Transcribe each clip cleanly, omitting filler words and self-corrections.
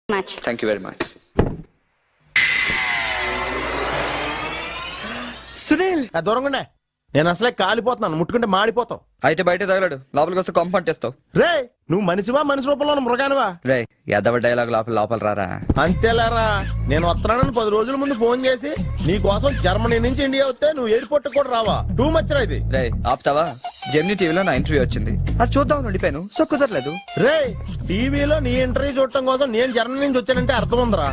much. Thank you very much. Sunil దూరంగా నేను అసలే కాలిపోతున్నాను, ముట్టుకుంటే మాడిపోతావు. అయితే బయట తగలడు, లోపలికి వస్తే కాంపౌండ్ చేస్తావు. రే నువ్వు మనిషివా మనిషి రూపంలో మృగానివా? రే ఎదవ డైలాగ్ లోపల రారా. అంతేలేరా, నేను వస్తున్నానని 10 రోజుల ముందు ఫోన్ చేసి నీ కోసం జర్మనీ నుంచి ఇండియా వస్తే నువ్వు ఎయిర్పోర్ట్ కూడా రావా? టూ మచ్ రా ఇది. రే ఆపుతావా? జెమినీ టీవీలో నా ఇంటర్వ్యూ వచ్చింది, అది చూద్దాం ఉండిపోయాను. సో కుదరలేదు. రే టీవీలో నీ ఇంటర్వ్యూ చూడటం కోసం నేను జర్మనీ నుంచి వచ్చానంటే అర్థం ఉందిరా.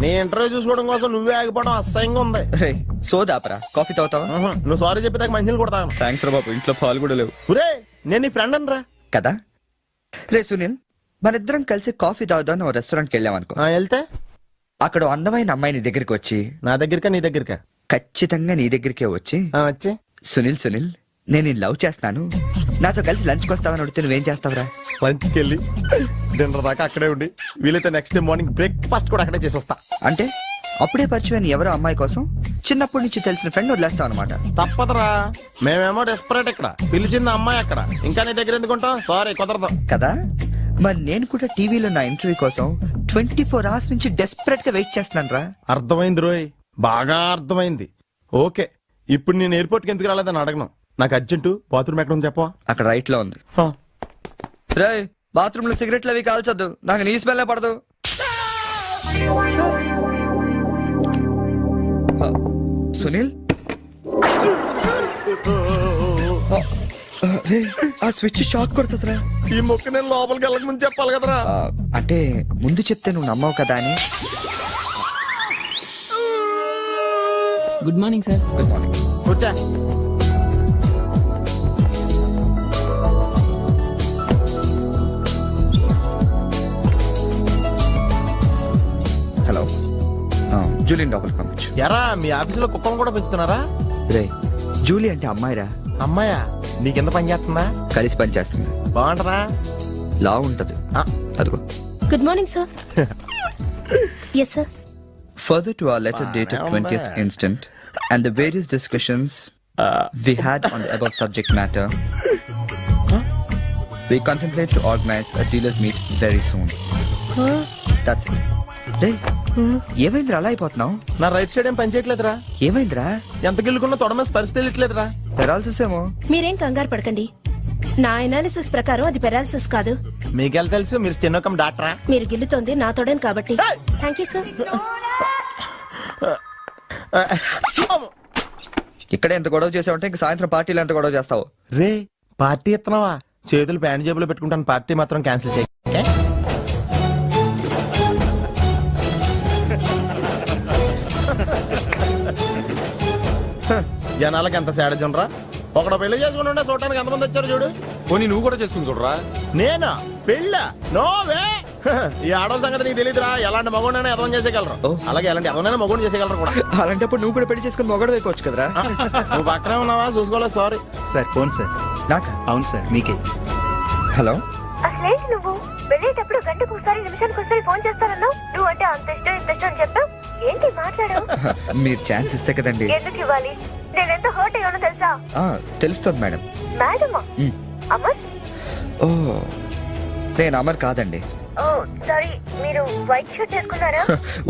నీ ఇంటర్వ్యూ చూసుకోవడం కోసం నువ్వే ఆగిపోవడం అసహ్యంగా ఉంది. రే సోదాపరా, కాఫీ తాగుతావా? నువ్వు సారీ చెప్పేదాకా మంచినీళ్ళు కొడతాను. థ్యాంక్స్ రా బాబు, ఇంట్లో పాలు కూడా లేవు. రే నేను నీ ఫ్రెండ్ అని రా కదా. రే సునీల్, మనిద్దరం కలిసి కాఫీ తాగుదాం ఓ రెస్టారెంట్కి వెళ్ళాం అనుకో. వెళ్తే అక్కడ ఓ అందమైన అమ్మాయి నీ దగ్గరికి వచ్చి, నా దగ్గరకా నీ దగ్గరకా? ఖచ్చితంగా నీ దగ్గరికే వచ్చి, వచ్చి సునీల్ నేను లవ్ చేస్తాను, నాతో కలిసి లంచ్కి వస్తావని అడిగితే నువ్వేం చేస్తావురా? లంచ్కి వెళ్ళి డిన్నర్ దాకా అక్కడే ఉండి వీలైతే నెక్స్ట్ డే మార్నింగ్ బ్రేక్ఫాస్ట్ కూడా అక్కడే చేసి వస్తా. అంటే అప్పుడే పరిచయం ఎవరో అమ్మాయి కోసం చిన్నప్పటి నుంచి తెలిసిన ఫ్రెండ్ వదిలేస్తావు అనమాట. తప్పదురా, మేమేమో డెస్పరేట్ ఇక్కడ, పిలిచింది అమ్మాయి అక్కడ, ఇంకా నీ దగ్గర ఎందుకుంటాం? సారీ కుదరదు కదా. మరి నేను కూడా టీవీలో నా ఇంటర్వ్యూ కోసం 24 hours నుంచి డెస్పరేట్ గా వెయిట్ చేస్తున్నాను రా. అర్థమైంది రోయ్, బాగా అర్థమైంది. ఓకే, ఇప్పుడు నేను ఎయిర్పోర్ట్కి ఎందుకు రాలేదని అడగను. నాకు అర్జెంటు బాత్రూమ్ ఎక్కడ ఉంది చెప్పవా? అక్కడ రైట్ లో ఉంది. రే బాత్రూమ్ లో సిగరెట్లు అవి కాల్చొద్దు, నాకు నీ స్మెల్ పడదు. సునీల్, ఆ స్విచ్ షాక్ కొడుతుందిరా. ఈ మొక్క నేను లోపలికి వెళ్ళక ముందు చెప్పాలి కదరా. అంటే ముందు చెప్తే నువ్వు నమ్మవు కదా అని. Good morning sir. Good morning. కూర్చో. హలో, జూలియన్ లోపలికి పంపించు. ఎరా మీ ఆఫీసులో కుక్కను కూడా పెంచుతున్నారా? రే జూలీ అంటే అమ్మాయిరా. అమ్మాయా? నీకెంత పని చేస్తుందా? కలిసి పని చేస్తుంది. బాగుంటరా? లా ఉంటది. అదిగో. Good morning, sir. Yes, sir. Further to our letter dated 20th instant and the various discussions we had on the above subject matter, we contemplate to organize a dealers meet very soon. That's it. రే ఏమైందిరా అలా అయిపోతున్నావు? నా right side ఏం పని చేయట్లేదురా. ఏమైందిరా? ఎంత గిల్లుకున్నా తొడమేసి పరిస్థితి వెళ్ళట్లేదురా. Paralysis ఏమో. మీరేం కంగారు పడకండి, నా ఎనాలిసిస్ ప్రకారం అది పెరాలిసిస్ కాదు. మీకెళ్ళ తెలుసు, మీరు స్టెనోకం డాక్టరా? మీరు గిల్లుతోంది నా తోడని కాబట్టి. Thank you sir. ఇక్కడ ఎంత గొడవ చేసావంటే ఇంక సాయంత్రం పార్టీలో ఎంత గొడవ చేస్తావు? రే పార్టీ ఇస్తున్నావా? చేతులు ప్యాంట్ జేబులో పెట్టుకుంటాను, పార్టీ మాత్రం క్యాన్సిల్ చేయి. జనాలకి ఎంత శాడజం రా. ఒకడు పెళ్లి చేసుకుని ఉండే చూడటానికి ఎంతమంది వచ్చారు చూడు. పోనీ నువ్వు కూడా చేసుకుని చూడరా. నేనా పెళ్ళ? No way. ఈ ఆడవాళ్ళ సంగతి నీకు తెలియదురా. ఎలాంటి మగోడైనా ఎదవం చేసేయగలరు, అలాగే ఎలాంటి ఎదవనైనా మగోడు చేసేయగలరు కూడా. అలాంటప్పుడు నువ్వు కూడా పెళ్లి చేసుకుని మొగడు వేయకోవచ్చు కదరా. నువ్వు పక్కనే ఉన్నావా? చూసుకోలేదు, సారీ సార్. Phone sir. నాకా? అవును సార్, మీకే. హలో. అసలేంటి నువ్వు వెళ్ళేటప్పుడు గంటకు ఒకసారి నిమిషానికి ఒకసారి ఫోన్ చేస్తానన్నావు. నువ్వు అంటే అంత ఇష్టం ఇంత ఇష్టం అని చెప్పావు. ఏంటి మాట్లాడావు? మీరు ఛాన్స్ ఇస్తే కదండి. ఎందుకు ఇవ్వాలి? నేనెంత హర్ట్ అయ్యానో తెలుసా? తెలుస్తుంది మేడం. మేడమా? అమర్? ఓ నేను అమర్ కాదండి. ఓ సారీ, మీరు వైట్ షర్ట్ వేసుకున్నారా?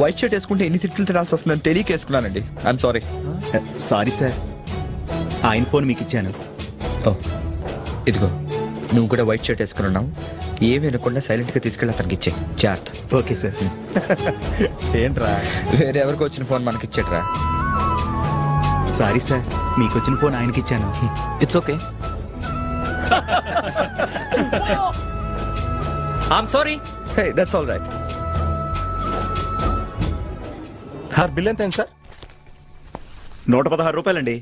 వైట్ షర్ట్ వేసుకుంటే ఎన్ని తిట్లు తినాల్సి వస్తుందని తెలియక వేసుకున్నానండి. I'm sorry. సారీ సార్, ఆయన ఫోన్ మీకు ఇచ్చాను. ఓ ఇదిగో, నువ్వు కూడా వైట్ షర్ట్ వేసుకుని ఉన్నావు. ఏమి అనకుండా సైలెంట్ గా తీసుకెళ్ళి అతనికి ఇచ్చే జాగ్రత్త. Okay sir. ఏంట్రా? వేరే ఎవరికి వచ్చిన ఫోన్ మనకి ఇచ్చేట్రా. సారీ సార్, మీకు వచ్చిన ఫోన్ ఆయనకి ఇచ్చాను. It's okay. I'm sorry. Hey that's all right. Sir bill ఎంత అయింది సార్? 116 రూపాయలండి.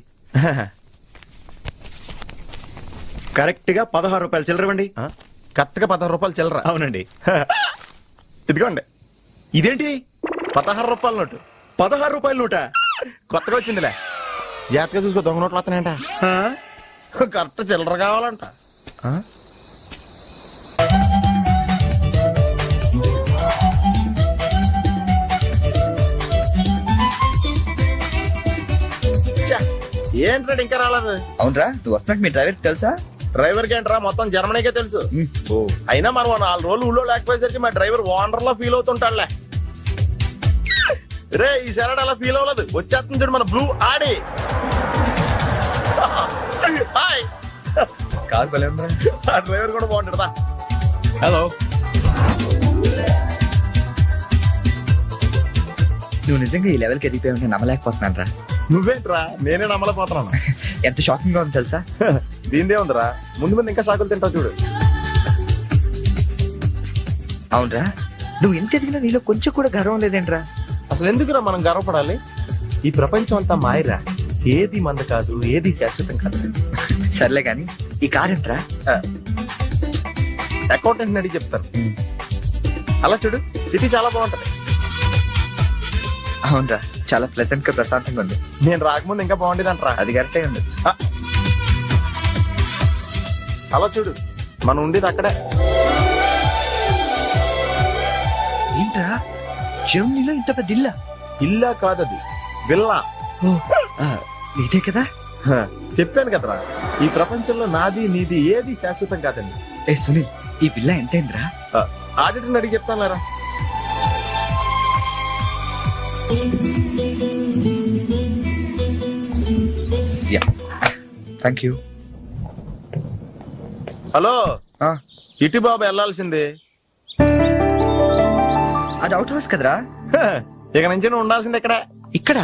కరెక్ట్ గా 16 రూపాయలు చిల్లరవండి. కరెక్ట్ గా 16 రూపాయలు చిల్లరా? అవునండి. ఇదిగోండి. ఇదేంటి? 16 రూపాయల నోటు. 16 రూపాయల నోట? కొత్తగా వచ్చిందిలే. జాగ్రత్తగా చూసుకో, దొంగ నోట్లు వస్తున్నాయంట. కరెక్ట్ చిల్లర కావాలంట. ఏంట్రా ఇంకా రాలేదు? అవునరా, నువ్వు వస్తున్నట్టు మీ డ్రైవర్ తెలుసా? డ్రైవర్ కి ఏంట్రా మొత్తం జర్మనీకే తెలుసు. అయినా మనం 4 రోజులు ఊళ్ళో లేకపోయేసరికి మా డ్రైవర్ ఓనర్ లో ఫీల్ అవుతుంటాడులే. రే ఈ సెరడ్ అలా ఫీల్ అవ్వలేదు, వచ్చేస్తుంది చూడు మన బ్లూ ఆడి. హాయ్. కార్ భలే ఉందిరా. ఆ డ్రైవర్ కూడా బాగుంటాడు. హలో. నువ్వు నిజంగా ఈ లెవెల్కి ఎదిగిపోయి ఉంటే నమ్మలేకపోతున్నాను రా. నువ్వేంట్రా, నేనే నమ్మలేకపోతున్నాను. ఎంత షాకింగ్ గా ఉంది తెలుసా? దీనిదే ఉందిరా, ముందు ముందు ఇంకా షాకులు తింటావు చూడు. అవునరా, నువ్వు ఎంత ఎదిగినా నీలో కొంచెం కూడా గర్వం లేదేంట్రా? అసలు ఎందుకురా మనం గర్వపడాలి? ఈ ప్రపంచం అంతా మాయరా, ఏది మంద కాదు, ఏది శాశ్వతం కాదు. సర్లే గాని ఈ కార్ ఎంట్రా? అకౌంటెంట్ అడిగి చెప్తారు. అలా చూడు, సిటీ చాలా బాగుంటది. అవునరా, చాలా ప్లెజెంట్ గా ప్రశాంతంగా ఉంది. నేను రాకముందు ఇంకా బాగుండేది అంటరా. అది కరెక్టే ఉండొచ్చు. అలా చూడు, మనం ఉండేది అక్కడే. ఏంట్రా, జర్మనీలో ఇంత పెద్ద ఇల్లా? ఇల్లా కాదది, విల్లా. ఇదే కదా? చెప్పాను కదరా, ఈ ప్రపంచంలో నాది నీది ఏది శాశ్వతం కాదండి. ఏ సునీల్, ఈ విల్లా ఎంతైందిరా? ఆడిటర్ని అడిగి చెప్తాను లేరా. Thank you. హలో, ఇటు బాబు వెళ్ళాల్సింది. అది అవుట్ హౌస్ కదరా? ఇక నుంచి నువ్వు ఉండాల్సింది ఇక్కడే. ఇక్కడ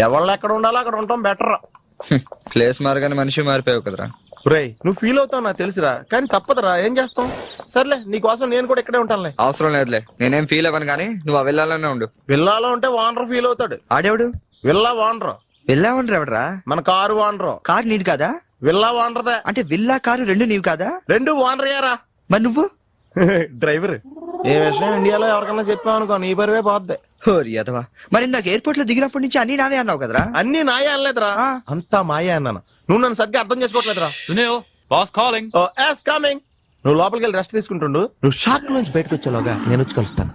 ఎవళ్ళు ఎక్కడ ఉండాలో అక్కడ ఉండటం బెటర్. ప్లేస్ మారగానే మనిషి మారిపోయావు కదరా. రేయ్, నువ్వు ఫీల్ అవుతావు నాకు తెలుసురా, కానీ తప్పదురా, ఏం చేస్తాం. సర్లే, నీకోసం నేను కూడా ఇక్కడే ఉంటానులే. అవసరం లేదులే, నేనేం ఫీల్ అవ్వను కానీ నువ్వు ఆ విల్లాలోనే ఉండు. విల్లాలో ఉంటే వానర్ ఫీల్ అవుతాడు. ఆడేవాడు? Villa owner. విల్లా ఉండరు ఎవడరా? మన కారు వానరు. కారు నీది కాదా? విల్లా వానరదే. అంటే విల్లా కారు రెండు నీవి కాదా? రెండు వానరయ్యారా. మరి నువ్వు? డ్రైవర్. ఏ విషయం ఇండియాలో ఎవరికన్నా చెప్పావు అనుకో, నీ పరివే పోద్ది. హోరి అదవా, మరి ఇందాక ఎయిర్పోర్ట్ లో దిగినప్పటి నుంచి అన్ని నావే అన్నావు కదరా? అన్ని నాయే అనలేదురా, అంతా మాయే అన్నాను. నువ్వు నన్ను సరిగ్గా అర్థం చేసుకోవట్లేదురా. Sunil, boss calling. Oh yes coming. నువ్వు లోపలికి వెళ్ళి రెస్ట్ తీసుకుంటుండు, నువ్వు షాక్ నుంచి బయటకు వచ్చేలోగా నేను వచ్చి కలుస్తాను.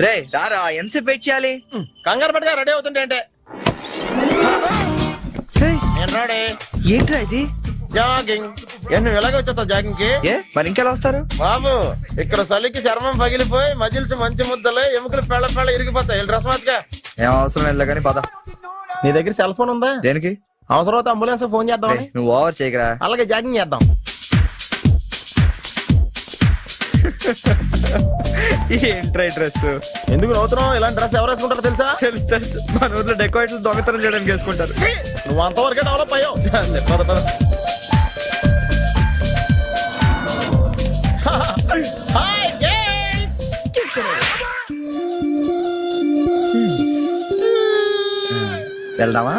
రే రారా, ఎంతసేపు వెయిట్ చేయాలి? కంగారు పట్టుగా రెడీ అవుతుంటే అంటే. నేను రెడీ. ఏంట్రా ఇది? జాగింగ్. నువ్వు ఎలాగ వచ్చేస్తావు జాగింగ్ కి? ఏ మరి ఇంకెలా వస్తారు? బాబు, ఇక్కడ చలికి చర్మం పగిలిపోయి మజిల్స్ మంచి ముద్దలే, ఎముకలు పెళ్ళ పెళ్ళ ఇరిగిపోతాయి. డ్రెస్ మార్చుగా. ఏం అవసరం లేదు కానీ పద. నీ దగ్గర సెల్ ఫోన్ ఉందా? దేనికి? అవసరం అయితే అంబులెన్స్ ఫోన్ చేద్దామని. నువ్వు ఓవర్ చేయకరా. అలాగే జాగింగ్ చేద్దాం. ఏంట్రా డ్రెస్? ఎందుకు నవ్వుతున్నావు? ఇలాంటి డ్రెస్ ఎవరు వేసుకుంటారో తెలుసా? తెలుసు తెలుసు, మన ఊర్లో డెకోరేట్లు దొంగతనం చేయడానికి వేసుకుంటారు. నువ్వు అంతవరకే డెవలప్ అయ్యావు. పద పద. Hi girls. వెళ్దామా?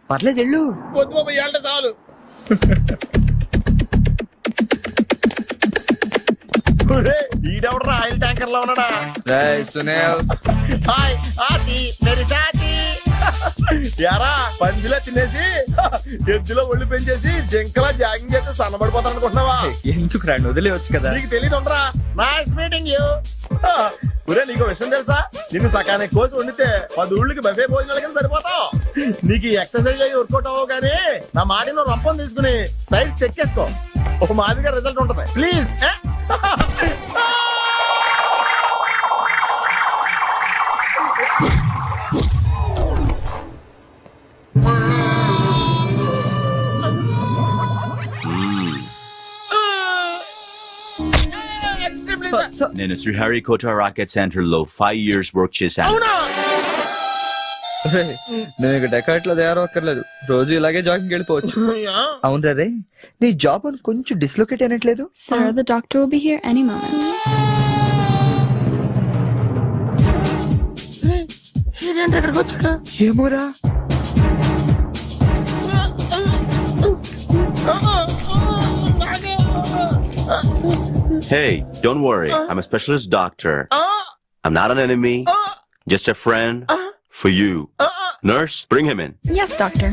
పర్లేదు వెళ్ళు. వద్దు బాబు, ఏళ్ళ చాలు. ఈడెవడరా ఆయిల్ ట్యాంకర్ లో ఉన్నాడా? సునీల్, హాయ్ ఆతి మేరీ సాతి. యారా, పందిలా తినేసి ఎద్దులో ఒళ్ళు పెంచేసి జింకలా జాగింగ్ చేస్తే సన్నబడిపోతాను అనుకుంటున్నావా? ఎందుకు రండి, వదిలేవచ్చు కదా. నీకు తెలియదు ఉండరా. Nice meeting you. ఒరే, నీకు విషయం తెలుసా? నిన్ను సకానికి కోసి వండితే 10 ఊళ్ళకి బఫే భోజనాల కింద సరిపోతావు. నీకు ఎక్సర్సైజ్ అయ్యి వర్కౌట్ అవ్వవు కానీ నా మాట నువ్వు రంపం తీసుకుని సైడ్ చెక్ చేసుకో, ఒక మాదిరిగా రిజల్ట్ ఉంటుంది. ప్లీజ్. నేను శ్రీహరికోట రాకెట్ సెంటర్ లో 5 years వర్క్ చేశాను. నువ్వు ఇక డెకాట్ లో తయారవక్కర్లేదు, రోజు ఇలాగే జాగింగ్ వెళ్ళిపోవచ్చు. అవును రే, నీ జాబ్ అని కొంచెం dislocate అయినట్లేదు? Sir, the doctor will be here any moment. ఏమోరా. Hey, don't worry. I'm a specialist doctor. I'm not an enemy. Just a friend for you. Nurse, bring him in. Yes, doctor.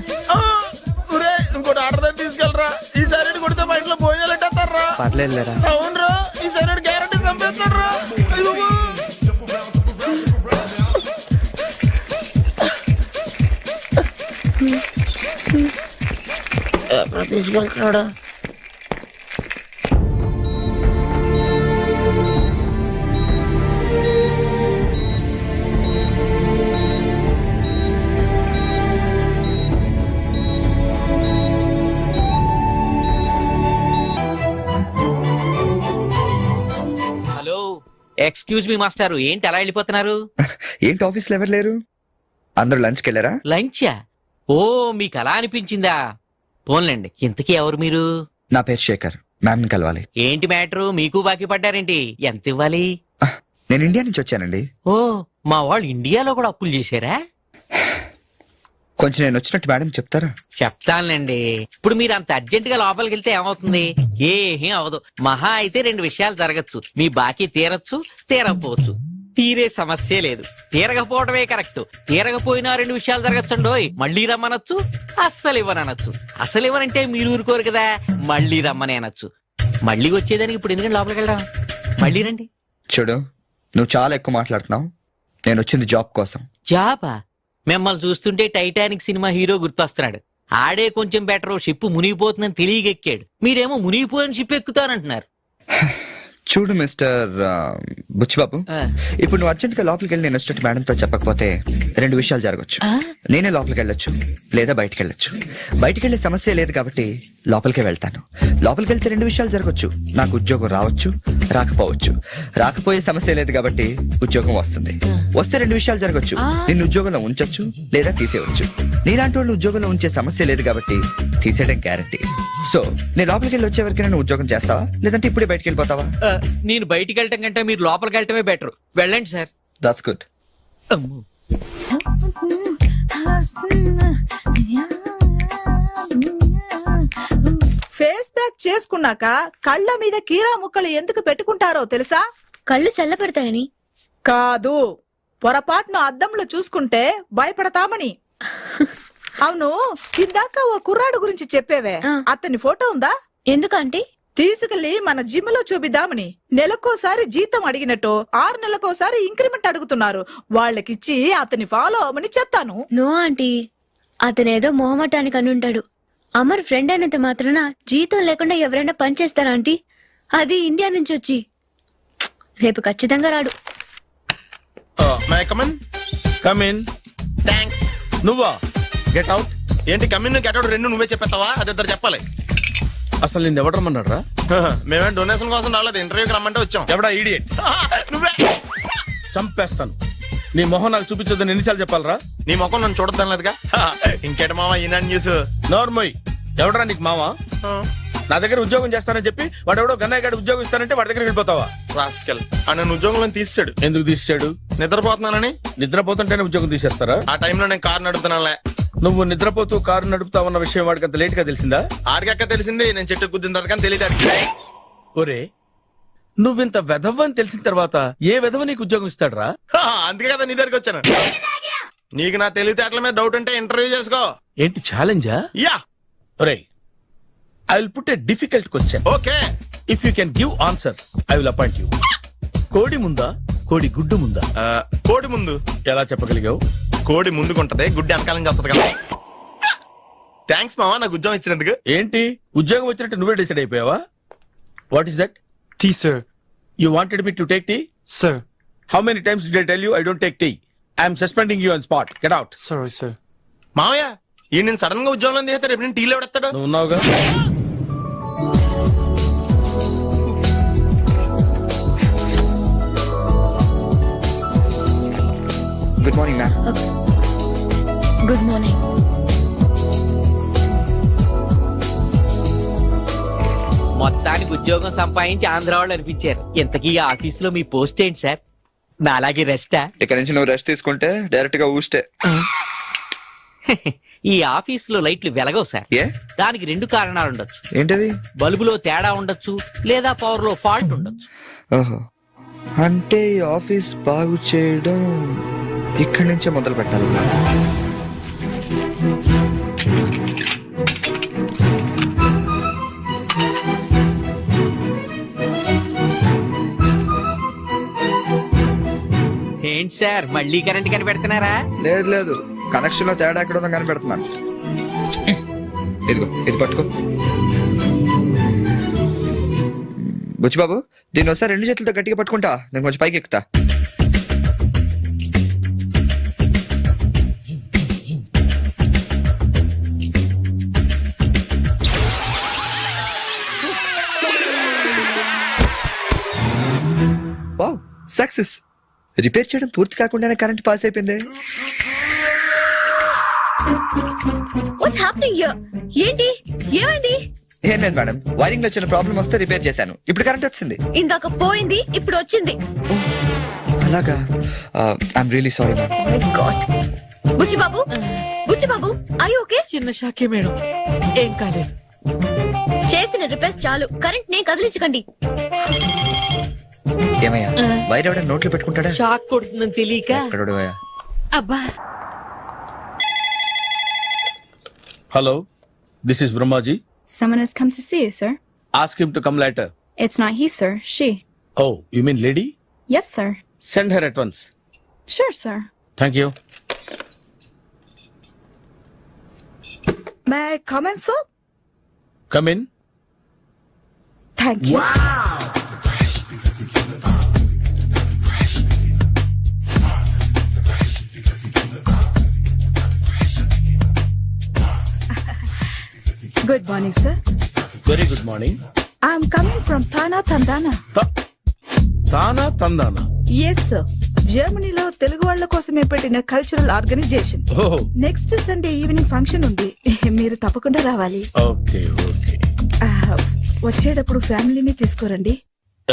ఇంకోటి order తీసుకెళ్ళరా. ఈ side కొడితే మా ఇంట్లో భోజనాలు ఎట్టేస్తారా? పర్లేదులేరా. అవునరా, ఈ side guarantee చంపేస్తాడరా. ఎక్కడ తీసుకెళ్తున్నాడు? హలో, ఎక్స్క్యూజ్ మీ మాస్టారు, ఏంటి అలా వెళ్ళిపోతున్నారు? ఏంటి ఆఫీస్లో ఎవరు లేరు? అందరూ లంచ్కి వెళ్ళారా? లంచా? ఓ, మీకు అలా అనిపించిందా? పోన్లేండి, ఇంతకీ ఎవరు మీరు? నా పేరు శేఖర్, మ్యామ్ని కలవాలి. ఏంటి మ్యాటరు, మీకు బాకీ పడ్డారేంటి? ఎంత ఇవ్వాలి? నేను ఇండియా నుంచి వచ్చానండి. ఓ, మా వాళ్ళు ఇండియాలో కూడా అప్పులు చేశారా? కొంచెం నేను వచ్చినట్టు మేడం చెప్తారా? చెప్తానులేండి. ఇప్పుడు మీరు అంత అర్జెంట్ గా లోపలికి వెళ్తే ఏమవుతుంది? ఏం అవదు. మహా అయితే 2 విషయాలు జరగచ్చు. మీ బాకీ తీరచ్చు, తీరకపోవచ్చు. తీరే సమస్య లేదు. తీరకపోవడమే కరెక్ట్. తీరకపోయినా 2 విషయాలు జరగచ్చండోయ్. మళ్ళీ రమ్మనొచ్చు, అస్సలు ఇవ్వనొచ్చు. అసలు ఇవ్వనంటే మీరు ఊరుకోరు కదా, మళ్ళీ రమ్మని అనొచ్చు. మళ్ళీ వచ్చేదానికి ఇప్పుడు ఎందుకంటే లోపలికి వెళ్ళడం? మళ్ళీ రండి. చూడు, నువ్వు చాలా ఎక్కువ మాట్లాడుతున్నావు. నేను వచ్చింది జాబ్ కోసం. జాబా? మిమ్మల్ని చూస్తుంటే టైటానిక్ సినిమా హీరో గుర్తొస్తున్నాడు. ఆడే కొంచెం బెటర్, షిప్ మునిగిపోతుందని తెలియగెక్కాడు. మీరేమో మునిగిపోయిన షిప్ ఎక్కుతానంటున్నారు. చూడు మిస్టర్ బుచ్చిబాబు, ఆ. ఇప్పుడు నువ్వు అర్జెంట్ గా లోపలికి వెళ్ళి నేను వచ్చినట్టు మేడంతో చెప్పకపోతే 2 విషయాలు జరగచ్చు. నేనే లోపలికి వెళ్ళొచ్చు, లేదా బయటికి వెళ్ళొచ్చు. బయటికి వెళ్ళే సమస్య లేదు కాబట్టి లోపలికే వెళ్తాను. లోపలికి వెళ్తే 2 విషయాలు జరగచ్చు. నాకు ఉద్యోగం రావచ్చు, రాకపోవచ్చు. రాకపోయే సమస్య లేదు కాబట్టి ఉద్యోగం వస్తుంది. వస్తే 2 విషయాలు జరగచ్చు. నిన్ను ఉద్యోగంలో ఉంచొచ్చు, లేదా తీసేయవచ్చు. నీలాంటి వాళ్ళు ఉద్యోగంలో ఉంచే సమస్య లేదు కాబట్టి తీసేయడం గ్యారంటీ. సో నేను లోపలికి వెళ్ళి వచ్చే వరకు నేను ఉద్యోగం చేస్తావా, లేదంటే ఇప్పుడే బయటికి వెళ్ళిపోతావా? నేను బయటికి వెళ్ళటం కంటే మీరు లోపలికి వెళ్ళటమే బెటర్. వెళ్ళండి సార్. That's good. అమ్మో. ఫేస్ ప్యాక్ చేసుకున్నాక కళ్ళ మీద కీరా ముక్కలు ఎందుకు పెట్టుకుంటారో తెలుసా? కళ్ళు చల్లబడతాయని. కాదు, పొరపాటును అద్దంలో చూసుకుంటే భయపడతామని. అవును, ఇందాక ఓ కుర్రాడు గురించి చెప్పేవే, ఆ. అతని ఫోటో ఉందా? ఎందుకంటే తీసుకెళ్లి మన జిమ్ లో చూపిద్దామని. నెలకోసారి జీతం అడిగినట్టు 6 నెలకోసారి ఇంక్రిమెంట్ అడుగుతున్నారు. వాళ్ళకిచ్చి అతని ఫాలో అవ్వమని చెప్తాను. నో ఆంటీ, అతనేదో మొహమాటానికి అనుంటాడు. అమర్ ఫ్రెండ్ అయినంత మాత్రాన జీతం లేకుండా ఎవరైనా పని చేస్తారా ఆంటీ? అది ఇండియా నుంచి వచ్చి. రేపు ఖచ్చితంగా రాడు. కమిన్. థ్యాంక్స్. నువ్వా? Get out. ఏంటి కమిన్ గెట్ అవుట్ 2 నువ్వే చెప్పేస్తావా? అది ఇద్దరు చెప్పాలి. అసలు నేను ఎవరు రమ్మన్నారా? మేమే డొనేషన్ కోసం రాలేదు, ఇంటర్వ్యూకి రమ్మంటే వచ్చాం. ఎవడా ఈడియట్? నువ్వే. చంపేస్తాను. నీ మొహం నాకు చూపించొద్దని ఎన్నిసార్లు చెప్పాలరా? నీ ముఖం నన్ను చూడద్దాం లేదుగా. ఇంకేట మావా ఈనాడు న్యూస్. నోర్మోయ్, ఎవడరా నీకు మావా? నా దగ్గర ఉద్యోగం చేస్తానని చెప్పి వాడు ఎవడో గన్నయ్య గారి ఉద్యోగం ఇస్తానంటే వాడి దగ్గర వెళ్ళిపోతావా? రాస్కెల్. నన్ను ఉద్యోగంలో తీసాడు. ఎందుకు తీసాడు? నిద్రపోతున్నానని. నిద్రపోతుంటేనే ఉద్యోగం తీసేస్తారా? ఆ టైంలో నేను కారు నడుపుతున్నానులే. నువ్వు నిద్రపోతూ కారు నడుపుతావన్న విషయం వాడికి అంత లేట్ గా తెలిసిందా? ఆడికక్క తెలిసింది, నేను చెట్టు గుద్దిన తర్వాత కానీ తెలియదు ఆడికి. ఒరే, నువ్వింత వెధవ్ అని తెలిసిన తర్వాత ఏ వెధవ నీకు ఉద్యోగం ఇస్తాడరా? అందుకే కదా నీ దగ్గరికి వచ్చాను. నీకు నా తెలివితేటల మీద డౌట్ ఉంటే ఇంటర్వ్యూ చేసుకో. ఏంటి ఛాలెంజా? యా. ఒరే, I will put a difficult question. Okay. If you can give answer I will appoint you. కోడి ముందా, కోడి గుడ్డు ముందా? కోడి ముందు. ఎలా చెప్పగలిగావు? కోడి ముందుకుంటది, గుడ్డి వెనకాలని చేస్తుంది కదా. థ్యాంక్స్ మావా నాకు ఉద్యోగం ఇచ్చినందుకు. ఏంటి ఉద్యోగం వచ్చినట్టు నువ్వే డిసైడ్ అయిపోయావా? What is that? Tea, sir. You wanted me to take tea? Sir. How many times did I tell you I don't take tea? I am suspending you on spot. Get out. Sorry, sir. మావయ్య ఈ నేను sudden గా ఉద్యోగంలో తీస్తే రేపు నేను టీలో పెడతాడు. నువ్వు ఉన్నావుగా. Good morning ma'am. Good morning. మొత్తానికి ఉద్యోగం సంపాదించి ఆంధ్ర వాళ్ళు అనిపించారు. ఇంతకీ ఈ ఆఫీసులో మీ పోస్ట్ ఏంటి సార్? నా అలాగే రెస్టా? ఇక్కడ నుంచి నువ్వు రెస్ట్ తీసుకుంటే డైరెక్ట్ గా ఊస్తే. ఈ ఆఫీసులో లైట్లు వెలగవు సార్. ఏ? దానికి 2 కారణాలు ఉండొచ్చు. ఏంటవి? బల్బులో తేడా ఉండొచ్చు, లేదా పవర్ లో ఫాల్ట్ ఉండొచ్చు. ఓహో, అంటే ఈ ఆఫీస్ బాగు చేయడం ఇక్కడి నుంచే మొదలు పెట్టాలి. ఏంటి సార్ మళ్ళీ కరెంట్ కనిపెడుతున్నారా? లేదు లేదు, కనెక్షన్ లో తేడా ఎక్కడ ఉందో కనిపెడుతున్నాను. ఇదిగో ఇది పట్టుకో. బుచ్చిబాబు దీన్ని ఒకసారి 2 చేతులతో గట్టిగా పట్టుకుంటా, నేను కొంచెం పైకి ఎక్కుతా. Wow, success. రిపేర్ చేయడం పూర్తి కాకుండానే కరెంట్ పాస్ అయిపోయింది. What's happening here? ఏంటి, ఏమైంది? ఏం లేదు మేడం, వైరింగ్ లో చిన్న ప్రాబ్లం వస్తే రిపేర్ చేశాను, ఇప్పుడు కరెంట్ వచ్చింది. ఇందాక పోయింది, ఇప్పుడు వచ్చింది. అలాగా, I'm really sorry ma'am. My god. Buchibabu, Buchibabu, I okay? చిన్న షాకే మేడం, ఏం కాలేదు. చేసిన రిపేర్స్ చాలు, కరెంట్ నే కదిలించకండి. ఏమయ్యా, వైర్ ఎవడ నోట్లో పెట్టుకుంటాడా? షాక్ కొడుతుందని తెలియక. ఎక్కడోడు అయ్యా? అబ్బా. Hello, this is Brahmaji. Someone has come to see you, sir. Ask him to come later. It's not he, sir. She. Oh, you mean lady? Yes, sir. Send her at once. Sure, sir. Thank you. May I come in sir? Come in. Thank you. Good morning sir. Very good morning. I'm coming from TANA తందానా. తానా తందానా. Yes sir, జర్మనీలో తెలుగు వాళ్ళ కోసమే పెట్టిన cultural organization. Oh, next Sunday evening function ఉంది, మీరు తప్పకుండా రావాలి. okay, okay. వచ్చేటప్పుడు ఫ్యామిలీని తీసుకురండి.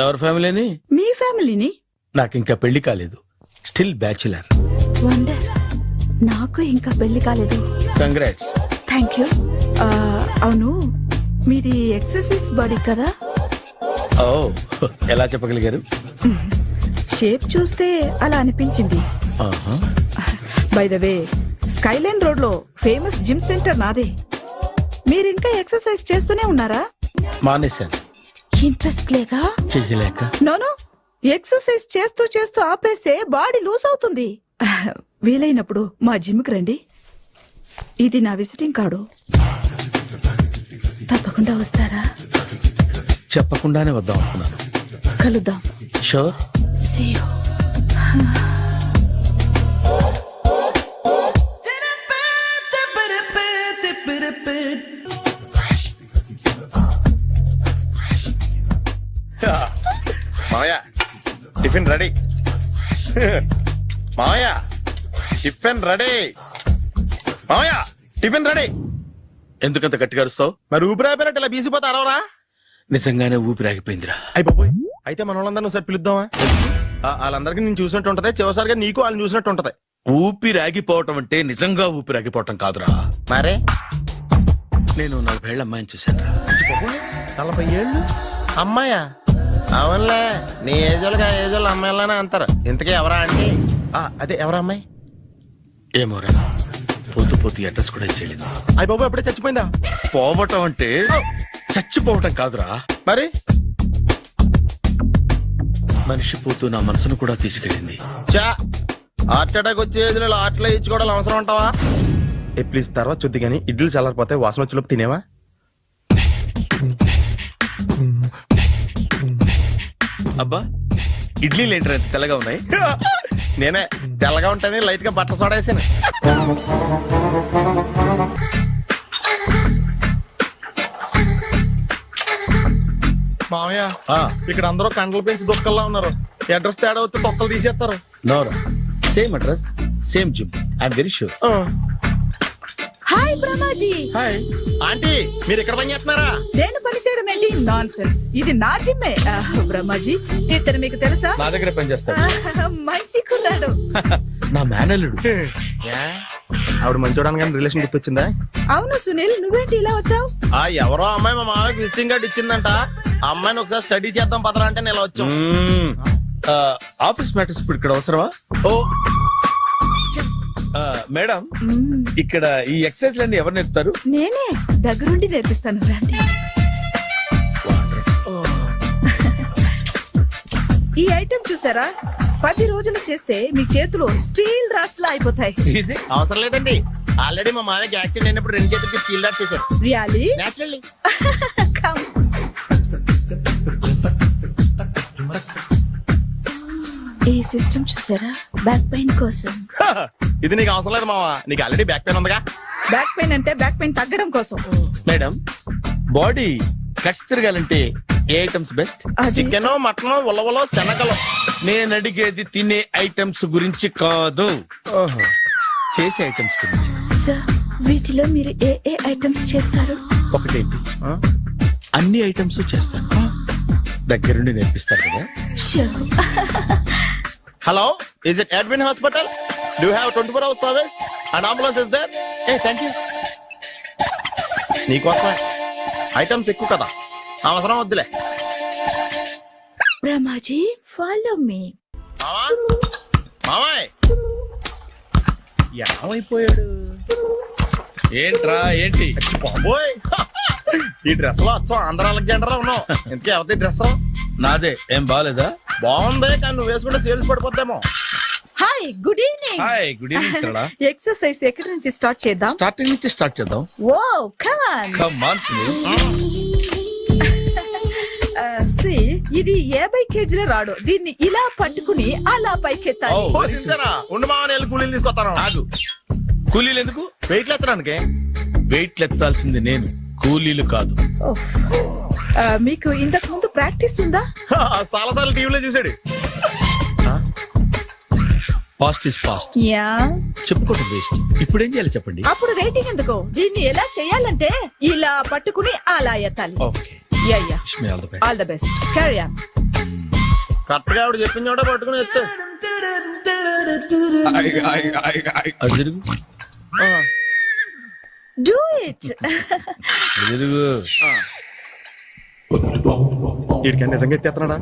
ఎవరి ఫ్యామిలీని? మీ ఫ్యామిలీని. నాకు ఇంకా పెళ్లి కాలేదు, స్టిల్ బ్యాచులర్. వండర్, నాకు ఇంకా పెళ్లి కాలేదు. కంగ్రాట్స్. Thank you. అవును, మీది ఎక్సర్సైజ్ బాడీ కదా? ఓ, ఎలా చెప్పగలిగారు? షేప్ చూస్తే అలా అనిపించింది. ఆహా. By the way, Skyline road లో ఫేమస్ జిమ్ సెంటర్ నాదే. మీరు ఇంకా ఎక్సర్సైజ్ చేస్తూనే ఉన్నారా? మానేశాను, ఇంట్రెస్ట్ లేక? చెయ్యలేక. నోను, ఎక్సర్సైజ్ చేస్తూ చేస్తూ ఆపేస్తే బాడీ లూజ్ అవుతుంది. వీలైనప్పుడు మా జిమ్కి రండి. ఇది నా విజిటింగ్ కార్డు. తప్పకుండా వస్తారా? చెప్పకుండానే వద్దాం అనుకున్నాను. కలుద్దాం. షూర్. See you. మావయ్య, టిఫిన్ రెడీ. మావయ్య, టిఫిన్ రెడీ. మావయ్య, టిఫిన్ రెడీ. ఎందుకంత గట్టిగా అరుస్తావు? మరి ఊపిరి అయిపోయినట్టు ఇలా బీసిపోతే అరవరా? నిజంగానే ఊపిరాగిపోయిందిరా. అయిపోయి అయితే మన వాళ్ళందరినీ ఒకసారి పిలుద్దామా? వాళ్ళందరికీ నేను చూసినట్టు ఉంటది, చివరిసారిగా నీకు వాళ్ళని చూసినట్టు ఉంటది. ఊపిరాగిపోవటం అంటే నిజంగా ఊపిరాగిపోవటం కాదురా. మరే నేను 40 ఏళ్ల అమ్మాయిని చూశాను. 40 ఏళ్ళు అమ్మాయా? అవునులే, నీ ఏజోళ్ళకి ఆ ఏజోళ్ళు అమ్మాయిలానే అంటారు. ఇంతకీ ఎవరా అంటే? అదే ఎవరా అమ్మాయి? ఏమోరా, పోతూ పోతూ అడ్రస్ కూడా ఇచ్చేయలేదు. అయ్య బాబు, ఎప్పుడే చచ్చిపోయిందా? పోవటం అంటే చచ్చిపోవటం కాదురా, మరి మనిషి పోతూ నా మనసును కూడా తీసుకెళ్ళింది. చా, హార్ట్ అటాక్ వచ్చే ఏజ్లో హార్ట్లో ఇచ్చుకోవడం అవసరం ఉంటావా? ప్లీజ్ తర్వాత చూద్ది కానీ ఇడ్లీ చల్లారిపోతే వాసన వచ్చేలోపు తినేవా? అబ్బా, ఇడ్లీ లేంటర్ ఎంత తెల్లగా ఉన్నాయి. నేనే తెల్లగా ఉంటానే లైట్ గా బట్టలు సోడేసాను. మామయ్య, ఇక్కడ అందరూ కండలు పెంచి దుక్కల్లా ఉన్నారు. అడ్రస్ తేడా వస్తే తొక్కలు తీసేస్తారు. నోరా, same address, same gym. I'm very sure. Hi Brahmaji. Hi aunty, మీరు ఇక్కడ పని చేస్తున్నారా? నేను పని చేయడం ఏంటి? నాన్ సెన్స్, ఇది నా జిమ్మే. బ్రహ్మాజీ, ఇతను మీకు తెలుసా? నా దగ్గర పని చేస్తాడు. మంచి కుర్రాడు. నా మేనల్లుడు. ఆవిడ మంచోడానికి కానీ రిలేషన్ గుర్తొచ్చిందా? అవును సునీల్, నువ్వేంటి ఇలా వచ్చావు? ఎవరో అమ్మాయి మా మామయ్యకి విజిటింగ్ కార్డు ఇచ్చిందంట. ఆ అమ్మాయిని ఒకసారి స్టడీ చేద్దాం పదరా అంటే నేను ఇలా వచ్చాం. ఆఫీస్ మ్యాటర్స్ ఇప్పుడు ఇక్కడ అవసరమా? ఓ మేడం, ఇక్కడ ఈ ఎక్సర్సైజ్ లన్నీ ఎవరు నేర్పుతారు? నేనే దగ్గరుండి నేర్పిస్తాను, రండి. ఈ ఐటెం చూసారా? 10 రోజులు చేస్తే మీ చేతులు స్టీల్ రాట్స్ లా అయిపోతాయి. అవసరం లేదండి, ఆల్రెడీ మా మామయ్యకి యాక్సిడెంట్ అయినప్పుడు 2 చేతులకి స్టీల్ డాట్ చేశారు. Really naturally. ఈ సిస్టమ్ చూసారా బ్యాక్ పెయిన్ కోసం. ఇది నీకు అవసరం లేదు మావా, నీకు ఆల్రెడీ బ్యాక్ పెయిన్ ఉందిగా. బ్యాక్ పెయిన్ అంటే బ్యాక్ పెయిన్ తగ్గడం కోసం. మేడం బాడీ కట్స్ తిరగాలంటే ఏ ఐటమ్స్ బెస్ట్? అది చికెన్, మటన్, ఉలవలో, శనగలు. నేను అడిగేది తినే ఐటమ్స్ గురించి కాదు, చేసే ఐటమ్స్ గురించి. సార్ వీటిలో మీరు ఏ ఏ ఐటమ్స్ చేస్తారు? ఒకటేంటి, అన్ని ఐటమ్స్ చేస్తాను. దగ్గరుండి నేర్పిస్తారు కదా. Sure. Hello, is it admin hospital? Do have 24 hours service and ambulance is there? ఏ థ్యాంక్ యూ. నీకోసమే ఐటమ్స్ ఎక్కువ కదా, అవసరం వద్దులే. Ramaji follow me. మావా, మావాయ్ ఏమైపోయాడు? ఏంట్రా ఏంటి? బాబోయ్, ఈ డ్రెస్ లో వచ్చాం ఆంధ్ర అలెగ్జాండర్ ఉన్నావు. ఇంతకీ ఎవరి డ్రెస్? నాదే. ఏం బాగాలేదా? బాగుంది, కానీ నువ్వు వేసుకుంటే సేల్స్ పడిపోద్దేమో. Hi, good evening. Hi, good evening Sarala. Exercise ఎక్కడి నుంచి స్టార్ట్ చేద్దాం? స్టార్టింగ్ నుంచి స్టార్ట్ చేద్దాం. Oh come on. Come on Sunil. See ఇది 50 కేజీల రాడు. దీన్ని ఇలా పట్టుకుని అలా పైకెత్తాలి. Oh. ఓ, సింతేనా? ఉండు మావా, నేను కూలీలు తీసుకొస్తాను. ఆగు. కూలీలు ఎందుకు? వెయిట్లు ఎత్తడానికి. వెయిట్లు ఎత్తాల్సింది నేను, కూలీలు కాదు. ఓఫ్. మీకు ఇంతకు ముందు ప్రాక్టీస్ ఉందా? చాలా సార్లు టీవీలో చూసాడు. Past is past, yeah. చెప్పుకోవడం వేస్ట్. ఇప్పుడు ఏం చేయాలి చెప్పండి. అప్పుడు వెయిటింగ్ ఎందుకు? దీన్ని ఎలా చేయాలంటే ఇలా పట్టుకుని అలా ఎత్తాలి. Okay, yeah yeah. Wish me all the best. All the best. Carry on. Correct గా ఆవిడ చెప్పిన చోట పట్టుకుని ఎత్తు. అటు తిరుగు, డూ ఇట్. అటు తిరుగు. వీడికి నిజంగా ఎత్తేస్తున్నాడా?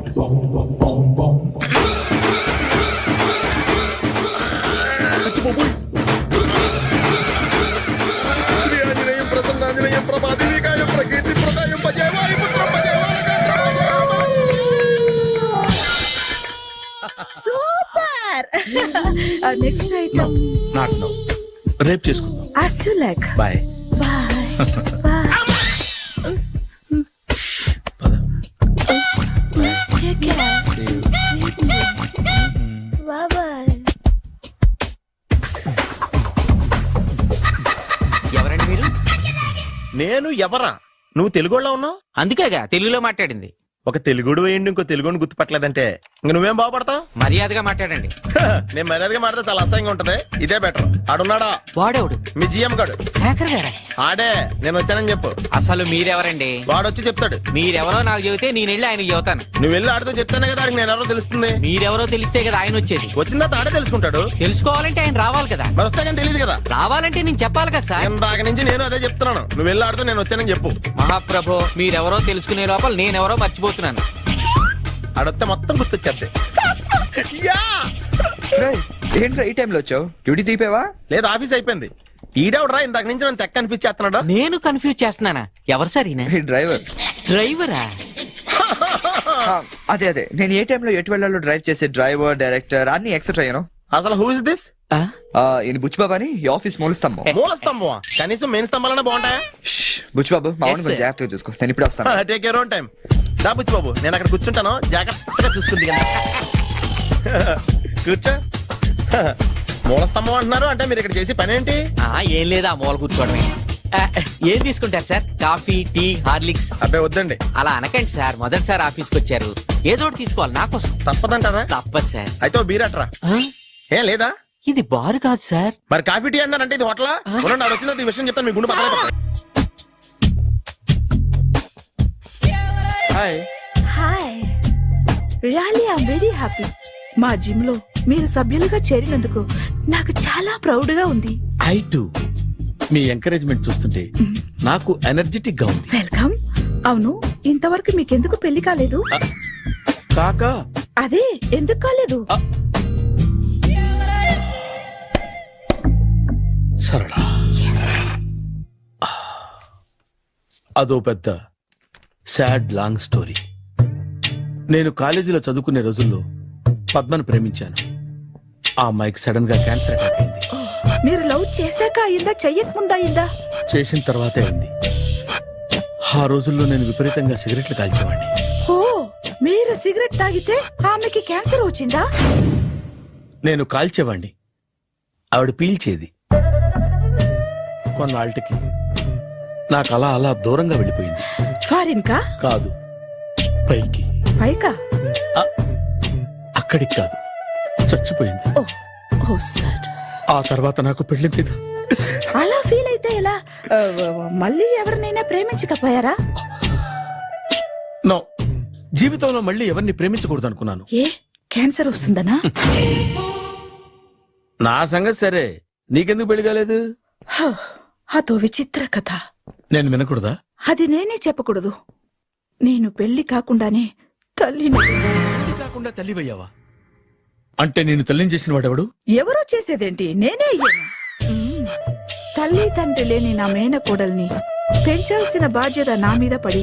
అచ్చి బాబోయ్. శ్రీ ఆంజనేయం ప్రసన్నాంజనేయం ప్రభాదేవికాయం ప్రకీర్తి ప్రదాయం భజే వాయుపుత్రం భజే super. Next item. Not no, రేపు చేసుకుందాం. As you like. Bye. Bye. Bye. Take care. Bye bye. ఎవరండి మీరు? నేను ఎవరా? నువ్వు తెలుగులో ఉన్నావు. అందుకేగా తెలుగులో మాట్లాడింది. ఒక తెలుగుడు వేయండి, ఇంకో తెలుగుని గుర్తుపట్టలేదంటే ఇంక నువ్వేం బాగుపడతావు? మర్యాదగా మాట్లాడండి. నేను మర్యాదగా మాట్లాడితే చాలా అసహ్యంగా ఉంటది. ఇదే బెటర్. ఆడున్నాడా? వాడేవుడు? మీ జిఎం గాడు. శేఖర్ గారా? ఆడే. నేను వచ్చానని చెప్పు. అసలు మీరెవరండి? వాడొచ్చి చెప్తాడు. మీరెవరో నాకు చెబితే నేను వెళ్ళి ఆయనకి చెబుతాను. నువ్వు వెళ్ళి ఆడితో చెప్తానే కదా నేను ఎవరో తెలుస్తుంది. మీరెవరో తెలిస్తే కదా ఆయన వచ్చేది. వచ్చిందా ఆడే తెలుసుకుంటాడు. తెలుసుకోవాలంటే ఆయన రావాలి కదా. మరి వస్తే కానీ తెలియదు కదా. రావాలంటే నేను చెప్పాలి కదా సార్. ఇందాక నుంచి నేను అదే చెప్తున్నాను. నువ్వు వెళ్ళి ఆడితో నేను వచ్చానని చెప్పు. మహాప్రభు, మీరెవరో తెలుసుకునే లోపల నేనెవరో మర్చిపోతున్నాను. ఆడొస్తే మొత్తం గుర్తొచ్చేద్ది. ఏంట్రా ఈ టైంలో వచ్చావు? డ్యూటీ తీపేవా? లేదు, ఆఫీస్ అయిపోయింది. ఈడెవడరా ఇందాక నుంచి నన్ను తెక్క అనిపించేస్తున్నాడు. నేను కన్ఫ్యూజ్ చేస్తున్నానా? ఎవరు సార్ ఈయన? డ్రైవర్. డ్రైవరా? అదే అదే, నేను ఏ టైంలో ఎటు వెళ్ళాలో డ్రైవ్ చేసే డ్రైవర్, డైరెక్టర్ అన్ని ఎక్సెట్రా యూనో. అసలు హూ ఇస్ దిస్? ఈయన బుచ్చిబాబు అని ఈ ఆఫీస్ మూల స్తంభం. మూల స్తంభం? కనీసం మెయిన్ స్తంభాలనే బాగుంటాయా? బుచ్చిబాబు మా Yes, కొంచెం sir. జాగ్రత్తగా చూసుకో, నేను ఇప్పుడు వస్తాను. Take your own time. దా బుచ్చి బాబు, నేను అక్కడ కూర్చుంటాను, జాగ్రత్తగా చూసుకుంది. కూర్చో. మూల స్తంభం అంటున్నారు అంటే మీరు ఇక్కడ చేసి పని ఏంటి? ఏం లేదా, మూల కూర్చోవడమే. ఏం తీసుకుంటారు సార్? Coffee, tea, Horlicks? అబ్బాయి వద్దండి. అలా అనకండి సార్, మొదటిసారి ఆఫీస్కి వచ్చారు, ఏదో ఒకటి తీసుకోవాలి నా కోసం. తప్పదంటారా? తప్పదు సార్. అయితే ఓ బీర్ అట్రా. ఏం లేదా? ఇది బారు కాదు సార్. మరి కాఫీ టీ అన్నారంటే ఇది హోటలా? నాడు వచ్చింది ఈ విషయం చెప్తాను, మీ గుండె పక్కన. Hi. Hi. Really I'm very happy. మా జిమ్ లో మీరు సభ్యులుగా చేరినందుకు నాకు చాలా ప్రౌడ్ గా ఉంది. I to. మీ ఎంకరేజ్మెంట్ చూస్తుంటే నాకు ఎనర్జెటిక్ గా ఉంది. వెల్కమ్. అవును, ఇంతవరకు మీకెందుకు పెళ్లి కాలేదు? కాకా అదే ఎందుకు కాలేదు? సరళ, అదో పెద్ద సాడ్ లాంగ్ స్టోరీ. నేను కాలేజీలో చదువుకునే రోజుల్లో పద్మను ప్రేమించాను. ఆ అమ్మాయికి సడన్ గా క్యాన్సర్ అటాక్ అయింది. మీరు లవ్ చేశాక అయిందా చెయ్యక ముందా అయిందా? చేసిన తర్వాతే అయింది. ఆ రోజుల్లో నేను విపరీతంగా సిగరెట్లు కాల్చేవాడిని. ఓ, మీరు సిగరెట్ తాగితే ఆమెకి క్యాన్సర్ వచ్చిందా? నేను కాల్చేవాణ్ణి, ఆవిడ పీల్చేది. కొన్నాళ్ళకి నాకు అలా అలా దూరంగా వెళ్ళిపోయింది. ఫారిన్ కా? కాదు, పైకి. పైకా? అక్కడికి కాదు, చచ్చిపోయింది. ఓ సార్. ఆ తర్వాత నాకు పెళ్లి మీద అలా ఫీల్ అయితే ఎలా? మళ్ళీ ఎవరినైనా ప్రేమించకపోయారా? నో, జీవితంలో మళ్ళీ ఎవరిని ప్రేమించకూడదు అనుకున్నాను. ఏ, క్యాన్సర్ వస్తుందనా? నా సంగతి సరే, నీకెందుకు పెళ్లి కాలేదు? అదో విచిత్ర కథ. నేను వినకూడదా? అది నేనే చెప్పకూడదు. నేను పెళ్లి కాకుండానే తల్లిని. పెళ్లి కాకుండా తల్లివయ్యావా? అంటే నేను తల్లిని చేసిన వాడెవడు? ఎవరో చేసేదేంటి, నేనే అయ్యాను. తల్లి తండ్రి లేని నా మేనకోడల్ని పెంచాల్సిన బాధ్యత నా మీద పడి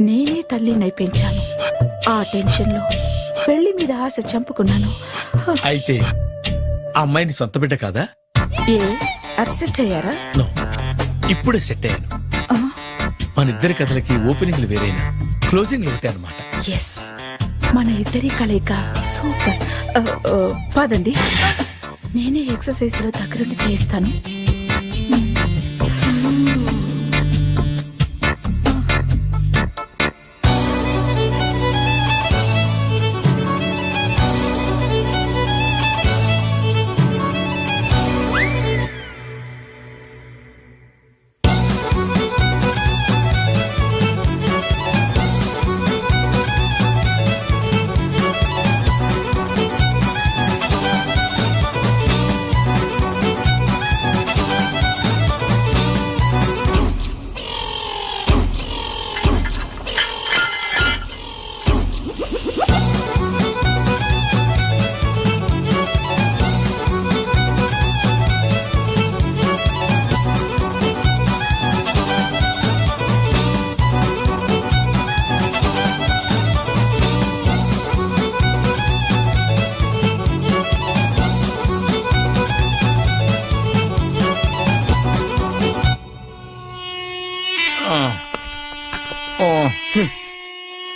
నేనే తల్లినై పెంచాను. ఆ టెన్షన్ లో పెళ్లి మీద ఆశ చంపుకున్నాను. అయితే ఆ అమ్మాయిని సొంత బిడ్డ కాదా? ఏ, అప్సెట్ అయ్యారా? నో, ఇప్పుడే సెట్ అయ్యాను. ఆ, మన ఇద్దరి కథలకి ఓపెనింగ్లు వేరైనా క్లోజింగ్లు ఒకటే అనమాట. ఎస్, మన ఇద్దరి కలయిక సూపర్. పదండి, నేనే ఎక్సర్సైజ్ లో దగ్గరుండి చేయిస్తాను.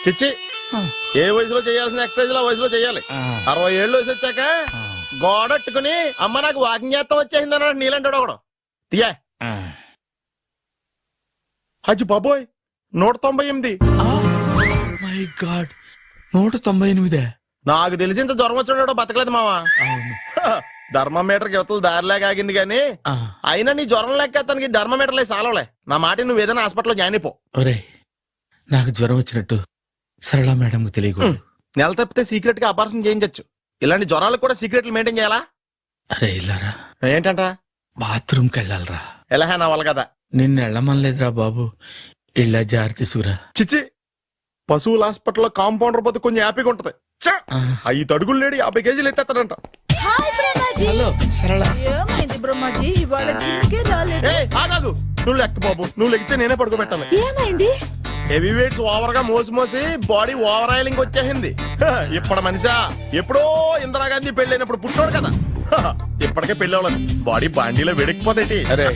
చిచ్చి, ఏ వయసులో చేయాల్సిన ఎక్సర్సైజ్ ఆ వయసులో చేయాలి. 60 ఏళ్ళు వయసు వచ్చాక గోడట్టుకుని అమ్మ నాకు వాకింగ్ చేస్తాం వచ్చేసింది అన్నాడు నీలంటాడు ఒకడు. తీయా అచ్చి బాబోయ్, 198. My God, 198. నాకు తెలిసి ఇంత జ్వరం వచ్చాడు బతకలేదు మావా. ధర్మమీటర్ యువతలు దారిలాగా ఆగింది గాని అయినా నీ జ్వరం లెక్క అతనికి ధర్మమీటర్లే సాలవలే. నా మాట నువ్వు ఏదైనా హాస్పిటల్లో జాయిన్ అయిపో. ఒరే, నాకు జ్వరం వచ్చినట్టు సరళ మేడం తెలియకూడదు. నెల తప్పితే సీక్రెట్ గా ఆపరేషన్ చేయించచ్చు. ఇలాంటి జ్వరాలకు కూడా సీక్రెట్లు మెయింటైన్ చేయాలా? అరే ఇల్లారా, ఏంటంట? బాత్రూమ్కి వెళ్ళాలరా. ఎలా నా వాళ్ళ కదా. నిన్ను వెళ్ళమనలేదురా బాబు, ఇళ్ళ జారి తీసుకురా. చిచ్చి, పశువుల హాస్పిటల్లో కాంపౌండర్ పోతే కొంచెం హ్యాపీగా ఉంటది. 5 అడుగులు లేడి 50 కేజీలు ఎత్తేస్తాడంట. హలో సరళ. ఏమైంది బ్రహ్మాజీ, ఇవాళ జిమ్కే రాలేదు? ఆగాదు, నువ్వు లెక్క బాబు, నువ్వు లెక్కితే నేనే పడుకోబెట్టాలి. ఏమైంది? హెవీ వెయిట్స్ ఓవర్ గా మోసి మోసి బాడీ ఓవర్ ఆయిలింగ్ వచ్చేసింది. ఇప్పుడు మనిషా ఎప్పుడో ఇందిరాగాంధీ పెళ్ళైనప్పుడు పుట్టాడు కదా, ఇప్పటికే పెళ్లి అవ్వలేదు. బాడీ బాండీలో వెడికిపోతేటి. అరే,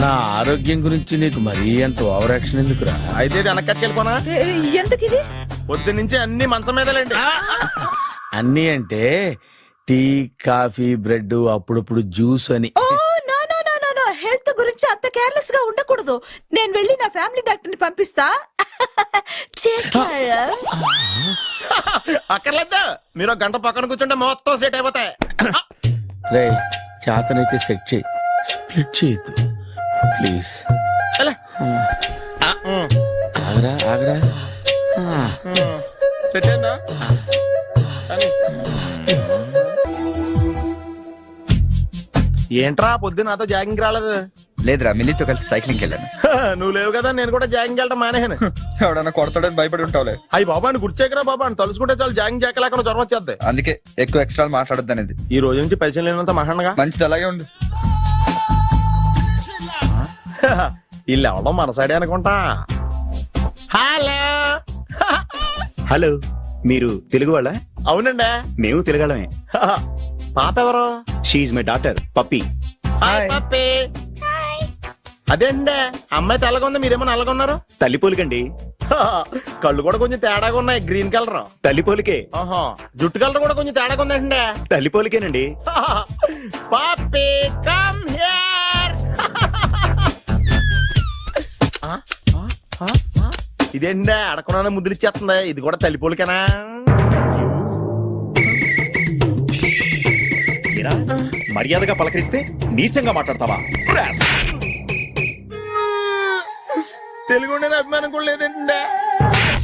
నా ఆరోగ్యం గురించి నీకు మరీ అంత ఓవర్ యాక్షన్ ఎందుకురా? అయితే ఇది వెనక్కట్టుకెళ్ళిపోనా? ఎందుకు ఇది? పొద్దు నుంచి అన్ని మంచం మీదలేండి. అన్నీ అంటే టీ, కాఫీ, బ్రెడ్, అప్పుడప్పుడు జ్యూస్ అని. హెల్త్ గురించి అంత కేర్లెస్ గా ఉండకూడదు. నేను వెళ్ళి నా ఫ్యామిలీ డాక్టర్ ని పంపిస్తా. అక్కర్లేదా, మీరు ఒక గంట పక్కన కూర్చుంటే మొత్తం సెట్ అయిపోతాయి. రే, చేతనైతే సెట్ చేయి, స్ప్లిట్ చేయొద్దు ప్లీజ్. ఆగరా ఆగరా. సెట్ అయిందా? ఏంట్రా పొద్దు నాతో జాగింగ్ రాలేదు? లేదురా, మిల్లీతో కలిసి సైక్లింగ్ వెళ్ళాను. నువ్వు లేవు కదా, నేను కూడా జాగింగ్ వెళ్ళడం మానేహాను. ఎవడన్నా కొడతాడని భయపడి ఉంటావులే. అయ్యి బాబా అని గుర్చేకరా బాబా అని తలుసుకుంటే చాలు జాగింగ్ చేయలేకుండా జ్వరం వచ్చేద్ది. అందుకే ఎక్కువ ఎక్స్ట్రా మాట్లాడొద్దు అనేది. ఈ రోజు నుంచి పరిచయం లేనంత మహానగా మంచిది, అలాగే ఉండు. వీళ్ళు ఎవడం మన సైడే అనుకుంటా. హలో హలో, మీరు తెలుగు వాళ్ళ? అవునండి, మేము తెలుగాళ్ళమే. పాప ఎవరు? She my daughter Pappi. Hi Pappi. అదేంటే అమ్మాయి తెల్లగా ఉంది, మీరేమో నల్లగా ఉన్నారు. తల్లి పోలికండి. కళ్ళు కూడా కొంచెం తేడాగా ఉన్నాయి, గ్రీన్ కలర్. తల్లి పోలికే. ఆహా, జుట్టు కలర్ కూడా కొంచెం తేడాగా ఉందండి. తల్లి పోలికేనండి. పప్పి కమ్ హియర్. ఇదేంటే అడగకుండా ముద్దులిచ్చేస్తుంది, ఇది కూడా తల్లి పోలికేనా? మీరా మర్యాదగా పలకరిస్తే నీచంగా మాట్లాడతావా? తెలుగు అభిమానం కూడా లేదండి.